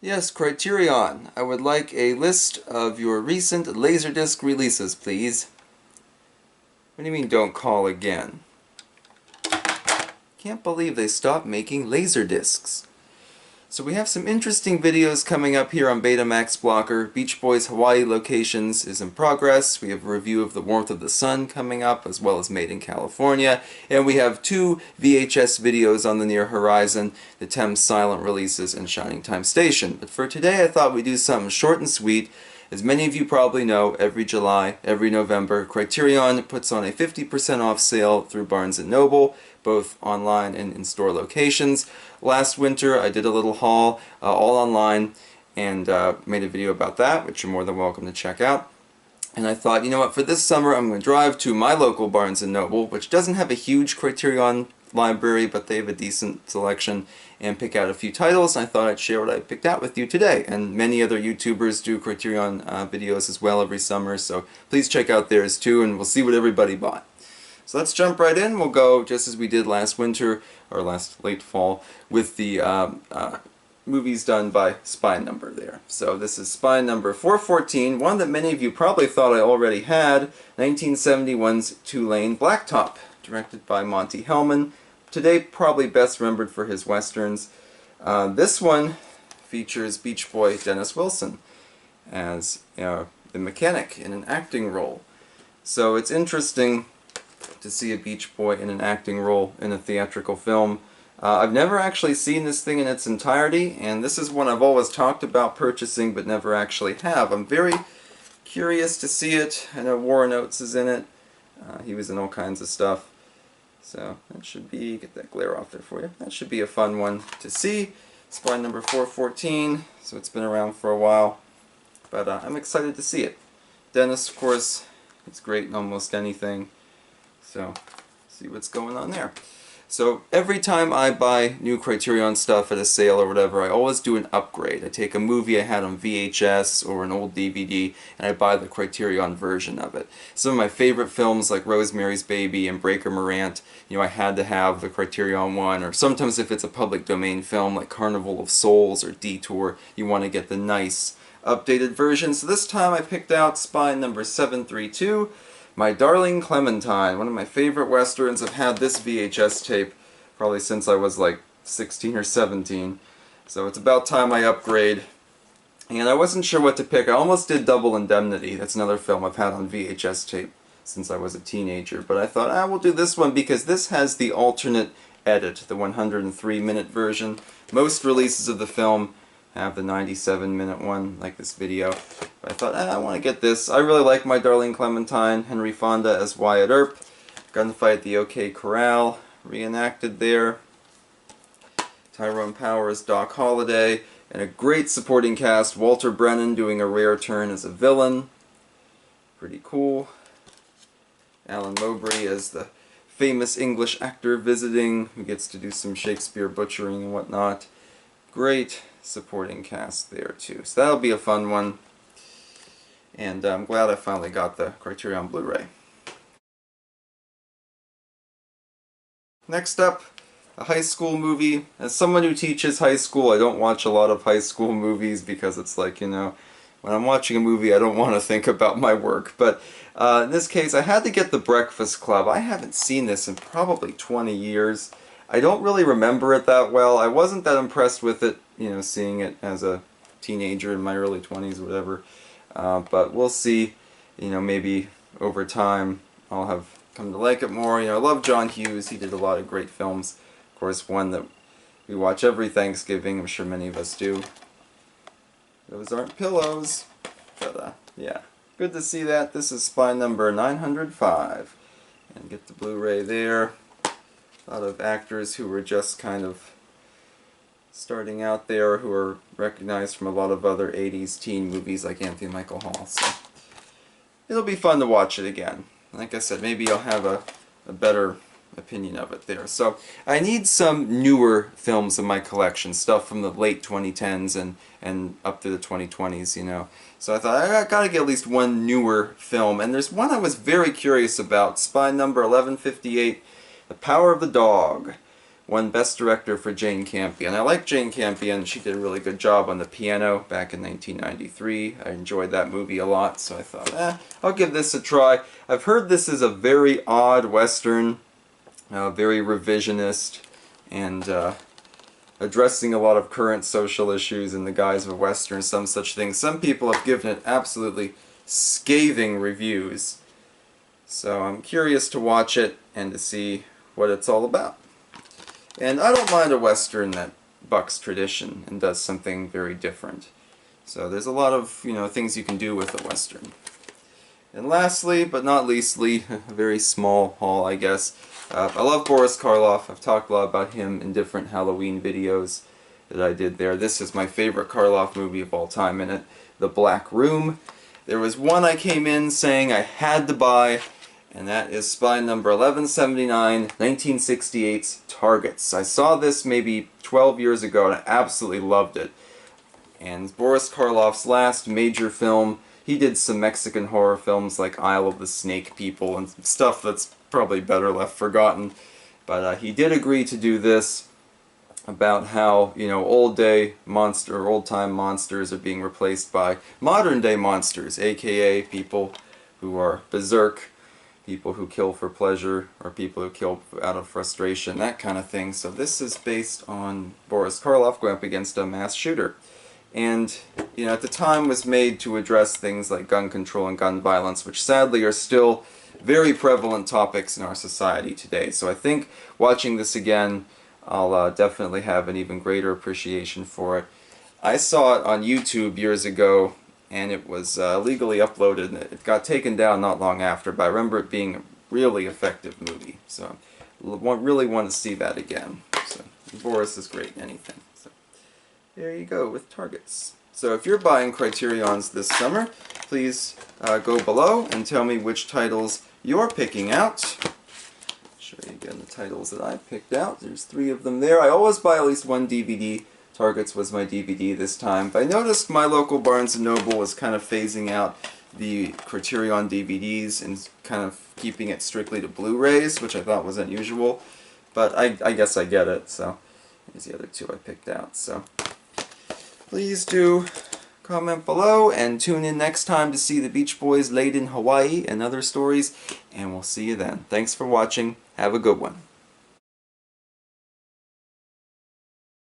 Yes, Criterion. I would like a list of your recent Laserdisc releases, please. What do you mean, don't call again? Can't believe they stopped making Laserdiscs. So we have some interesting videos coming up here on Betamax Blocker. Beach Boys Hawaii Locations is in progress. We have a review of The Warmth of the Sun coming up, as well as Made in California. And we have two VHS videos on the near horizon, the Thames Silent Releases and Shining Time Station. But for today I thought we'd do something short and sweet. As many of you probably know, every July, every November, Criterion puts on a 50% off sale through Barnes & Noble, both online and in-store locations. Last winter I did a little haul, all online, and made a video about that, which you're more than welcome to check out. And I thought, you know what, for this summer I'm going to drive to my local Barnes & Noble, which doesn't have a huge Criterion library, but they have a decent selection, and pick out a few titles. And I thought I'd share what I picked out with you today. And many other YouTubers do Criterion videos as well every summer, so please check out theirs too, and we'll see what everybody bought. So let's jump right in. We'll go just as we did last winter, or last late fall, with the movies done by spine number there. So this is spine number 414, one that many of you probably thought I already had, 1971's Two-Lane Blacktop, directed by Monty Hellman. Today probably best remembered for his westerns. This one features Beach Boy Dennis Wilson as the mechanic in an acting role. So it's interesting to see a Beach Boy in an acting role in a theatrical film. I've never actually seen this thing in its entirety, and this is one I've always talked about purchasing but never actually have. I'm very curious to see it. I know Warren Oates is in it. He was in all kinds of stuff. So that should be, get that glare off there for you, that should be a fun one to see. Spine number 414, so it's been around for a while, but I'm excited to see it. Dennis, of course, it's great in almost anything, so see what's going on there. So every time I buy new Criterion stuff at a sale or whatever, I always do an upgrade. I take a movie I had on VHS or an old DVD and I buy the Criterion version of it. Some of my favorite films like Rosemary's Baby and Breaker Morant, I had to have the Criterion one, or sometimes if it's a public domain film like Carnival of Souls or Detour, you want to get the nice updated version. So this time I picked out spine number 732. My Darling Clementine, one of my favorite westerns. I've had this VHS tape probably since I was like 16 or 17. So it's about time I upgrade. And I wasn't sure what to pick. I almost did Double Indemnity. That's another film I've had on VHS tape since I was a teenager. But I thought, we'll do this one because this has the alternate edit, the 103-minute version. Most releases of the film have the 97-minute one, like this video. But I thought, I want to get this. I really like My Darling Clementine. Henry Fonda as Wyatt Earp. Gunfight at the OK Corral, reenacted there. Tyrone Power as Doc Holliday. And a great supporting cast. Walter Brennan doing a rare turn as a villain. Pretty cool. Alan Mowbray as the famous English actor visiting, who gets to do some Shakespeare butchering and whatnot. Great supporting cast there too. So that'll be a fun one. And I'm glad I finally got the Criterion Blu-ray. Next up, a high school movie. As someone who teaches high school, I don't watch a lot of high school movies because it's like, when I'm watching a movie I don't want to think about my work. But in this case I had to get The Breakfast Club. I haven't seen this in probably 20 years. I don't really remember it that well. I wasn't that impressed with it, seeing it as a teenager in my early 20s or whatever. But we'll see, maybe over time I'll have come to like it more. I love John Hughes. He did a lot of great films. Of course, one that we watch every Thanksgiving. I'm sure many of us do. Those aren't pillows. But, yeah. Good to see that. This is spine number 905. And get the Blu-ray there. A lot of actors who were just kind of starting out there, who are recognized from a lot of other 80s teen movies like Anthony Michael Hall. So it'll be fun to watch it again. Like I said, maybe I'll have a better opinion of it there. So I need some newer films in my collection, stuff from the late 2010s and up to the 2020s, So I thought, I gotta get at least one newer film. And there's one I was very curious about, spine number 1158, The Power of the Dog. won Best Director for Jane Campion. I like Jane Campion. She did a really good job on The Piano back in 1993. I enjoyed that movie a lot, so I thought, I'll give this a try. I've heard this is a very odd Western, very revisionist, and addressing a lot of current social issues in the guise of a Western, some such things. Some people have given it absolutely scathing reviews. So I'm curious to watch it and to see what it's all about. And I don't mind a Western that bucks tradition and does something very different. So there's a lot of, things you can do with a Western. And lastly, but not leastly, a very small haul, I guess. I love Boris Karloff. I've talked a lot about him in different Halloween videos that I did there. This is my favorite Karloff movie of all time in it, The Black Room. There was one I came in saying I had to buy, and that is Spy number 1179, 1968's Targets. I saw this maybe 12 years ago and I absolutely loved it. And Boris Karloff's last major film. He did some Mexican horror films like Isle of the Snake People and stuff that's probably better left forgotten. But he did agree to do this about how, old-time monsters are being replaced by modern-day monsters, aka people who are berserk, people who kill for pleasure, or people who kill out of frustration, that kind of thing. So this is based on Boris Karloff going up against a mass shooter. And, at the time was made to address things like gun control and gun violence, which sadly are still very prevalent topics in our society today. So I think watching this again, I'll definitely have an even greater appreciation for it. I saw it on YouTube years ago, and it was legally uploaded, and it got taken down not long after, but I remember it being a really effective movie. So I really want to see that again. So Boris is great in anything. So there you go with Targets. So if you're buying Criterions this summer, please go below and tell me which titles you're picking out. I'll show you again the titles that I picked out. There's 3 of them there. I always buy at least 1 DVD. Targets was my DVD this time. But I noticed my local Barnes & Noble was kind of phasing out the Criterion DVDs and kind of keeping it strictly to Blu-rays, which I thought was unusual. But I guess I get it, so here's the other 2 I picked out. So please do comment below and tune in next time to see the Beach Boys laid in Hawaii and other stories, and we'll see you then. Thanks for watching. Have a good one.